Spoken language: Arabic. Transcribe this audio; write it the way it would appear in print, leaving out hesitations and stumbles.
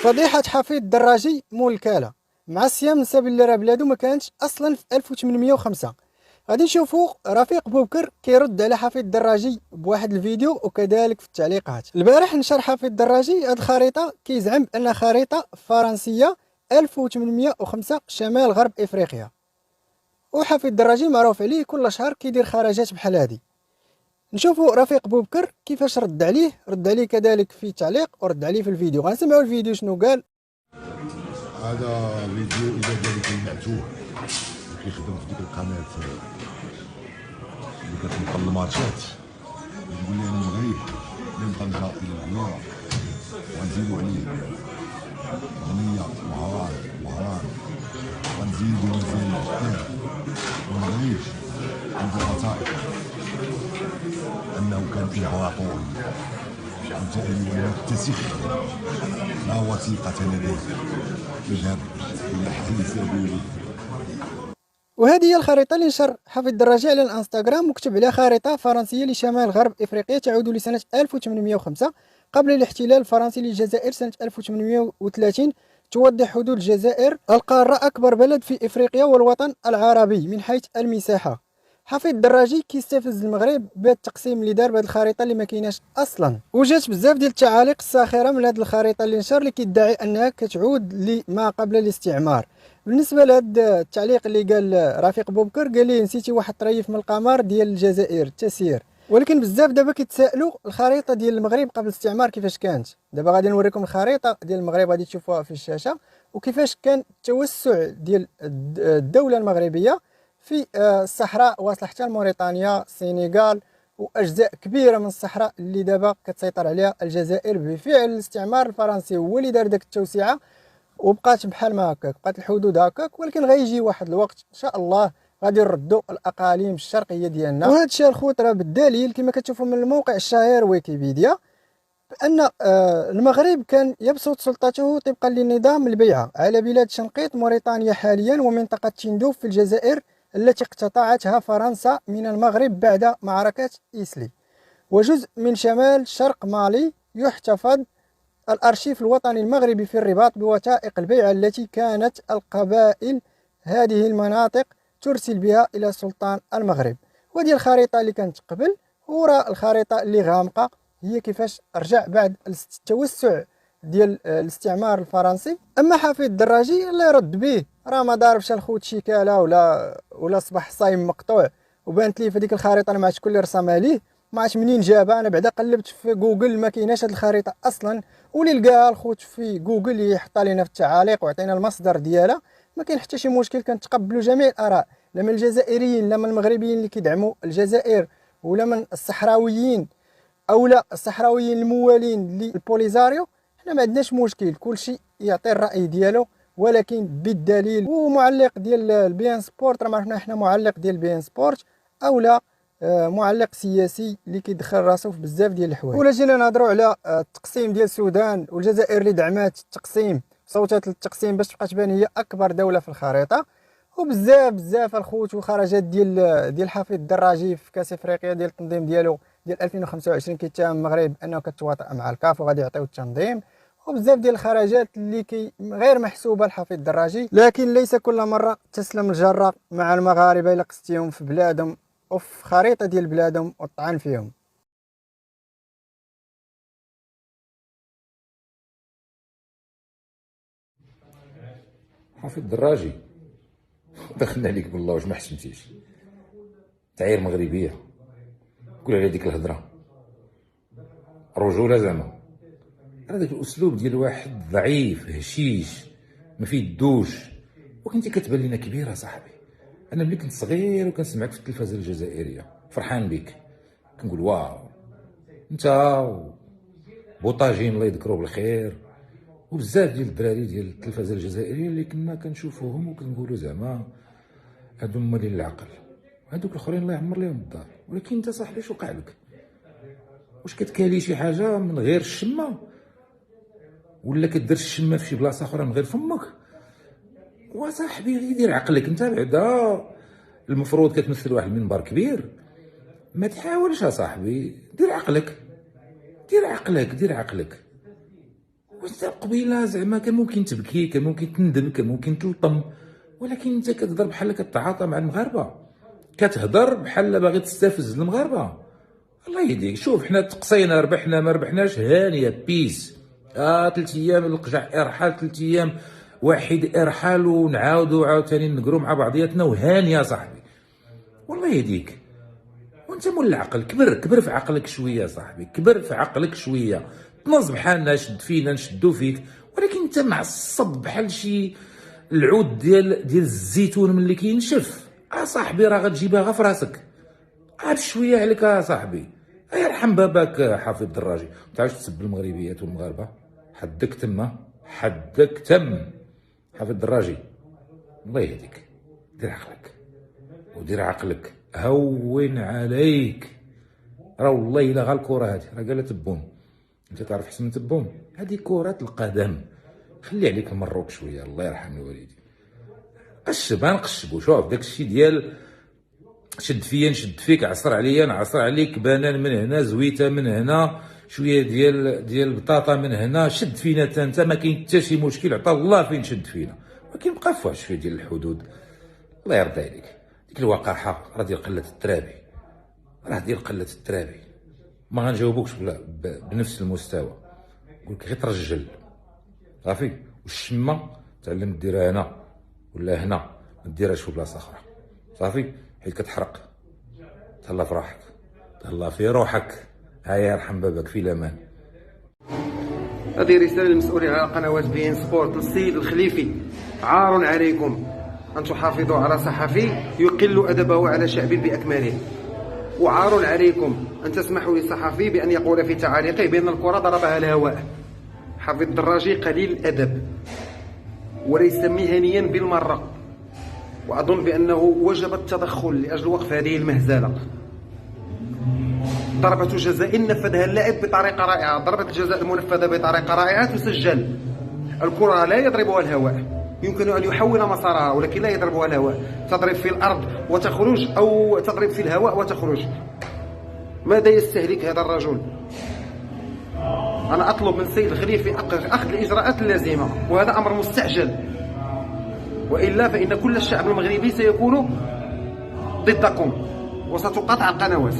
فضيحة حفيد الدراجي مول الكالة مع الصيام نسى بلي راه بلادو ما كانتش اصلا في 1805. غادي نشوفوا رفيق بوبكر كيرد على حفيد الدراجي بواحد الفيديو وكذلك في التعليقات. البارح نشر حفيد الدراجي هاد الخريطة كيزعم بأنها خريطة فرنسية 1805 شمال غرب افريقيا، وحفيد الدراجي معروف عليه كل شهر كيدير خرجات بحال هادي. نشوفوا رفيق بوبكر كيفاش رد عليه كذلك في تعليق ورد عليه في الفيديو. غنسمعوا الفيديو شنو قال. هذا فيديو الى ذلك المعتوه كيخدم في ديك القناه اللي كتنقل الماتشات، يقول لي انا المغرب من طنجه الى القاهره ونزيدوا عليه غنيه وهران ونزيدوا المغرب عنده وثائق انه كان امبراطوري وجائل متسخ لا وثيقه لديه يذهب الى حل سبيله. وهذه هي الخريطة اللي نشر حفيد الدراجي على الانستغرام وكتب عليها خريطة فرنسية لشمال غرب افريقيا تعود لسنة 1805 قبل الاحتلال الفرنسي للجزائر سنة 1830، توضح حدود الجزائر القارة أكبر بلد في افريقيا والوطن العربي من حيث المساحة. حفيد الدراجي كيستفز المغرب بهذا التقسيم اللي دار بهذه الخريطة اللي ما كايناش اصلا، وجات بزاف ديال التعاليق الساخرة من هذه الخريطة اللي نشر اللي كيدعي انها كتعود لما قبل الاستعمار. بالنسبه لهذا التعليق اللي قال رفيق بوبكر، قال لي نسيتي واحد الطريف من القمر ديال الجزائر التسيير. ولكن بزاف دابا كيتسائلوا الخريطه ديال المغرب قبل الاستعمار كيفاش كانت. دابا غادي نوريكم الخريطه ديال المغرب غادي تشوفوها في الشاشه، وكيفاش كان التوسع ديال الدوله المغربيه في الصحراء واصله حتى لموريتانيا السنغال واجزاء كبيره من الصحراء اللي دابا كتسيطر عليها الجزائر. بفعل الاستعمار الفرنسي هو اللي دار داك التوسعه وبقات بحال ما هكاك، بقات الحدود هكاك، ولكن غيجي واحد الوقت ان شاء الله غادي نردوا الاقاليم الشرقيه ديالنا. وهذا الشيء الخوت راه بالدليل كما كتشوفوا من الموقع الشهير ويكيبيديا بان المغرب كان يبسط سلطته طبقا لنظام البيعه على بلاد شنقيط موريتانيا حاليا ومنطقه تندوف في الجزائر التي اقتطعتها فرنسا من المغرب بعد معركه إيسلي، وجزء من شمال شرق مالي. يحتفظ الأرشيف الوطني المغربي في الرباط بوثائق البيعة التي كانت القبائل هذه المناطق ترسل بها إلى سلطان المغرب. ودي الخريطة اللي كانت قبل، وراء الخريطة اللي غامقة هي كيفاش رجع بعد التوسع ديال الاستعمار الفرنسي. اما حفيد الدراجي الله يرد به، راه ما ضاربش الخوت شيكاله ولا صباح صايم مقطوع وبانت لي في ديك الخريطه انا ما عرفتش شكون اللي رسمها ليه، ما عرفتش منين جابها. انا بعدا قلبت في جوجل ما كايناش هاد الخريطه اصلا، واللي لقاها الخوت في جوجل يحطها لينا في التعاليق ويعطينا المصدر ديالها. ما كاين حتى شي مشكل، كنتقبلوا جميع الاراء، لا من الجزائريين لا من المغربيين اللي كيدعموا الجزائر ولا من الصحراويين او لا الصحراويين الموالين للبوليزاريو. حنا ما عندناش مشكل، كل شيء يعطي الراي ديالو ولكن بالدليل. ومعلق ديال البيان سبورت راه عرفنا حنا معلق ديال البيان سبورت او لا معلق سياسي اللي كيدخل راسو في بزاف ديال الحوايج. ولا جينا نهضروا على التقسيم ديال السودان والجزائر اللي دعمات التقسيم، صوتات للتقسيم باش تبقى تبان هي اكبر دوله في الخريطه، وبزاف الخوت وخرجات ديال حفيظ الدراجي في كاس افريقيا ديال التنظيم ديالو ديال 2025 كيتهم المغرب انه كتواطئ مع الكاف وغادي يعطيو التنظيم، وبزاف ديال الخرجات اللي غير محسوبه لحفيظ الدراجي. لكن ليس كل مره تسلم الجره مع المغاربه الا قستيهم في بلادهم وفي خريطه ديال بلادهم والطعن فيهم. حفيظ الدراجي دخلنا عليك بالله واش ما حسنتيش، تعاير مغربيه قول على ديك الهضره رجوله زعما. هذاك الاسلوب ديال واحد ضعيف هشيش ما فيه الدوش، وكنتي كتبان لينا كبيره صاحبي. انا ملي كنت صغير وكنسمعك في التلفازه الجزائريه فرحان بك، كنقول واو انت بوطاجين الله يذكرو بالخير، وبزاف ديال الدراري ديال التلفازه الجزائريه اللي كنا كنشوفوهم وكنقولوا زعما هادو مالين العقل، وهادوك الاخرين الله يعمر لهم الدار. ولكن انت صاحبي اش وقع لك؟ واش كتكالي شي حاجه من غير الشمه ولا كدير الشمه في شي بلاصه اخرى من غير فمك؟ وصاحبي دير عقلك انت، بعدا المفروض كتمثل واحد المنبر كبير، ما تحاولش يا صاحبي، دير عقلك. وانت قبيله زعما كان ممكن تبكي، كان ممكن تندم، كان ممكن تلطم، ولكن انت كتهضر بحال كتعاطى مع المغاربه، كتهضر بحال باغي تستفز المغاربه. الله يهديك. شوف حنا تقصينا، ربحنا ما ربحناش، هانيه بيس. 3 ايام القجع ارحال، 3 ايام واحد ارحال، ونعاودوا عاوتاني نقروا مع بعضياتنا وهانيه صاحبي. والله يهديك. وانت مول العقل، كبر في عقلك شويه صاحبي، كبر في عقلك شويه. تنظ بحالنا، شد فينا نشدو فيك، ولكن انت معصب بحال شي العود ديال الزيتون ملي كينشف. صاحبي راه غتجيبها غا في راسك. بشويه عليك صاحبي. يرحم باباك حافظ الدراجي. ما تعاودش تسب المغربيات والمغاربه. حدك تما، حدك تم حافظ الدراجي. الله يهديك. دير عقلك ودير عقلك، هون عليك. راه والله الا غا الكره هادي راه قالها تبون. انت تعرف حسن من تبون؟ هادي كرة القدم. خلي عليك المروك شويه، الله يرحم الوالدين. قشب نقشبو. شوف داك الشيء ديال شد فيا نشد فيك، عصر عليا نعصر عليك، بنان من هنا، زويته من هنا، شويه ديال البطاطا من هنا، شد فينا تا انت، ما كاين حتى شي مشكل، عطا الله فين شد فينا، ولكن بقى في واحد شويه ديال الحدود. الله يرضى عليك. ديك الوقاحه راه ديال قله الترابي، راه ديال قله الترابي. ما غنجاوبوكش بنفس المستوى. نقولك غير ترجل صافي. والشمه تعلم ديرها هنا ولا هنا، ما ديرهاش في بلاصه اخرى صافي، حيت كتحرق. تهلا في روحك، تهلا في روحك. هيا يرحم بابك في الامان. هذه رسالة للمسؤولين على قنوات بي ان سبورت للسيد الخليفي. عار عليكم أن تحافظوا على صحفي يقل أدبه على شعب بأكمله، وعار عليكم أن تسمحوا للصحفي بأن يقول في تعاليقه بأن الكرة ضربها الهواء. حافظ الدراجي قليل الأدب وليس مهنيا بالمرة، وأظن بأنه وجب التدخل لأجل وقف هذه المهزلة. ضربة جزاء نفذها اللاعب بطريقة رائعة، ضربة الجزاء المنفذة بطريقة رائعة تسجل. الكرة لا يضربها الهواء، يمكن أن يحول مسارها ولكن لا يضربها الهواء. تضرب في الأرض وتخرج أو تضرب في الهواء وتخرج. ماذا يستهلك هذا الرجل؟ أنا أطلب من السيد الخليفي أخذ الإجراءات اللازمة، وهذا أمر مستعجل، وإلا فإن كل الشعب المغربي سيكون ضدكم وستقاطع القنوات.